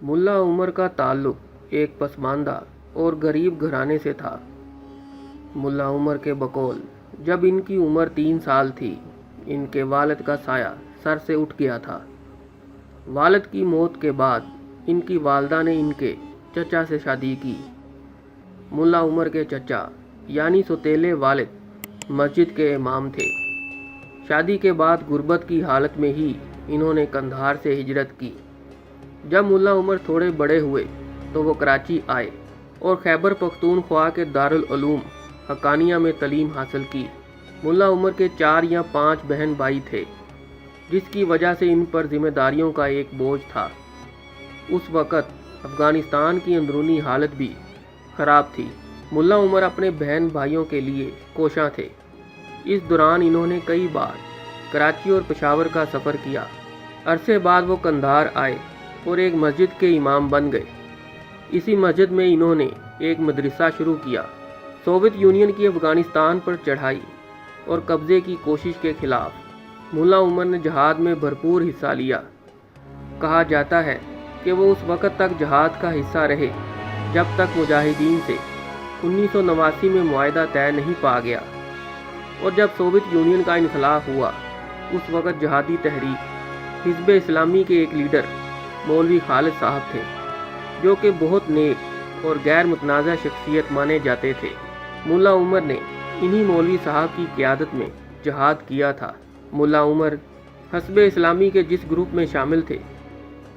मुल्ला उमर का ताल्लुक़ एक पसमानदा और गरीब घराने से था। मुल्ला उमर के बकौल जब इनकी उम्र 3 साल थी, इनके वालिद का साया सर से उठ गया था। वालिद की मौत के बाद इनकी वालदा ने इनके चचा से शादी की। मुल्ला उमर के चचा यानी सौतेले वालिद मस्जिद के इमाम थे। शादी के बाद गुर्बत की हालत में ही इन्होंने कंधार से हिजरत की। जब मुल्ला उमर थोड़े बड़े हुए तो वो कराची आए और खैबर पख्तूनख्वा के दारुल उलूम हक्कानिया में तलीम हासिल की। मुल्ला उमर के 4 या 5 बहन भाई थे, जिसकी वजह से इन पर जिम्मेदारियों का एक बोझ था। उस वक़्त अफ़गानिस्तान की अंदरूनी हालत भी ख़राब थी। मुल्ला उमर अपने बहन भाइयों के लिए कोशां थे। इस दौरान इन्होंने कई बार कराची और पेशावर का सफ़र किया। अरसे बाद वो कंधार आए और एक मस्जिद के इमाम बन गए। इसी मस्जिद में इन्होंने एक मदरसा शुरू किया। सोवियत यूनियन की अफ़गानिस्तान पर चढ़ाई और कब्ज़े की कोशिश के ख़िलाफ़ मुल्ला उमर ने जहाद में भरपूर हिस्सा लिया। कहा जाता है कि वो उस वक़्त तक जहाद का हिस्सा रहे जब तक मुजाहिदीन से 1989 में मुआहदा तय नहीं पा गया, और जब सोवियत यूनियन का इनखलाफ हुआ उस वक़्त जहादी तहरीक हिज़्ब इस्लामी के एक लीडर मौलवी खालिद साहब थे, जो कि बहुत नेक और गैर मुतनाज़ा शख्सियत माने जाते थे। मुल्ला उमर ने इन्हीं मौलवी साहब की क़यादत में जहाद किया था। मुल्ला उमर हिज़्ब इस्लामी के जिस ग्रुप में शामिल थे,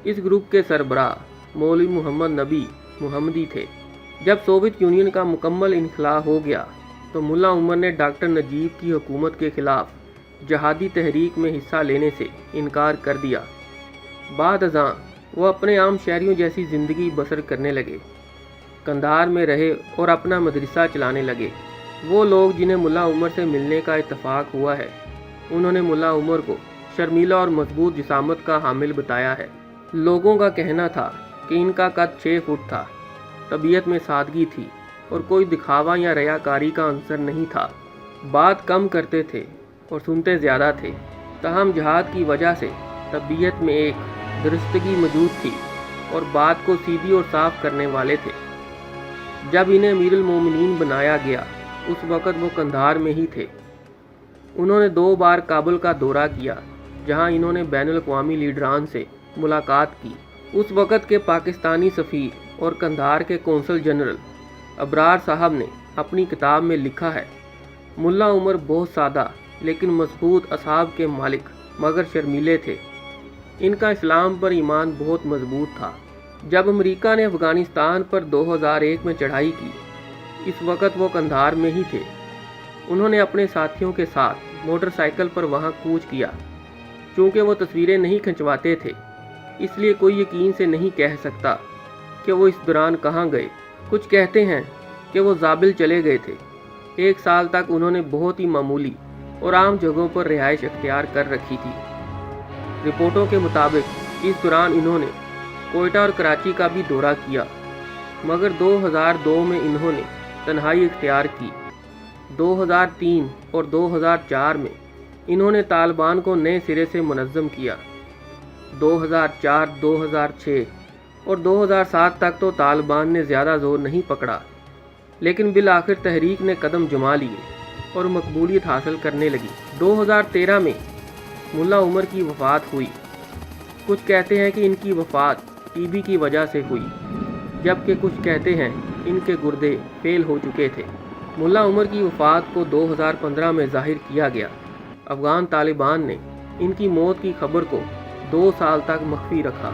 इस ग्रुप के सरबराह मौलवी मोहम्मद नबी मुहम्मदी थे। जब सोवियत यूनियन का मुकम्मल इनखलाफ हो गया तो मुल्ला उमर ने डॉक्टर नजीब की हुकूमत के ख़िलाफ़ जहादी तहरीक में हिस्सा लेने से इनकार कर दिया। बाद अज़ां वो अपने आम शहरियों जैसी ज़िंदगी बसर करने लगे। कंधार में रहे और अपना मदरसा चलाने लगे। वो लोग जिन्हें मुल्ला उमर से मिलने का इत्तफाक हुआ है, उन्होंने मुल्ला उमर को शर्मीला और मजबूत जिसामत का हामिल बताया है। लोगों का कहना था कि इनका कद 6 फुट था, तबीयत में सादगी थी और कोई दिखावा या रयाकारी का अंसर नहीं था। बात कम करते थे और सुनते ज़्यादा थे। ताहम जहाद की वजह से तबीयत में एक दुरुस्तगी मौजूद थी और बात को सीधी और साफ करने वाले थे। जब इन्हें अमीरुल मोमिनीन बनाया गया उस वक़्त वो कंधार में ही थे। उन्होंने 2 बार काबुल का दौरा किया, जहां इन्होंने बैनुल अक़वामी लीडरान से मुलाकात की। उस वक़्त के पाकिस्तानी सफ़ीर और कंधार के कौंसल जनरल अबरार साहब ने अपनी किताब में लिखा है, मुल्ला उमर बहुत सादा लेकिन मजबूत असाब के मालिक मगर शर्मीले थे। इनका इस्लाम पर ईमान बहुत मजबूत था। जब अमेरिका ने अफ़गानिस्तान पर 2001 में चढ़ाई की, इस वक़्त वो कंधार में ही थे। उन्होंने अपने साथियों के साथ मोटरसाइकिल पर वहां कूच किया। चूँकि वो तस्वीरें नहीं खिंचवाते थे, इसलिए कोई यकीन से नहीं कह सकता कि वो इस दौरान कहाँ गए। कुछ कहते हैं कि वो ज़ाबिल चले गए थे। 1 साल तक उन्होंने बहुत ही मामूली और आम जगहों पर रिहाइश अख्तियार कर रखी थी। रिपोर्टों के मुताबिक इस दौरान इन्होंने कोयटा और कराची का भी दौरा किया, मगर 2002 में इन्होंने तन्हाई अख्तियार की। 2003 और 2004 में इन्होंने तालिबान को नए सिरे से मुनज़्ज़म किया। 2004, 2006 और 2007 तक तो तालिबान ने ज़्यादा ज़ोर नहीं पकड़ा, लेकिन बिल आखिर तहरीक ने कदम जमा लिए और मकबूलियत हासिल करने लगी। 2013 में मुल्ला उमर की वफ़ात हुई। कुछ कहते हैं कि इनकी वफ़ात टीबी की वजह से हुई, जबकि कुछ कहते हैं इनके गुर्दे फेल हो चुके थे। मुल्ला उमर की वफ़ात को 2015 में ज़ाहिर किया गया। अफ़गान तालिबान ने इनकी मौत की खबर को 2 साल तक मख्फी रखा।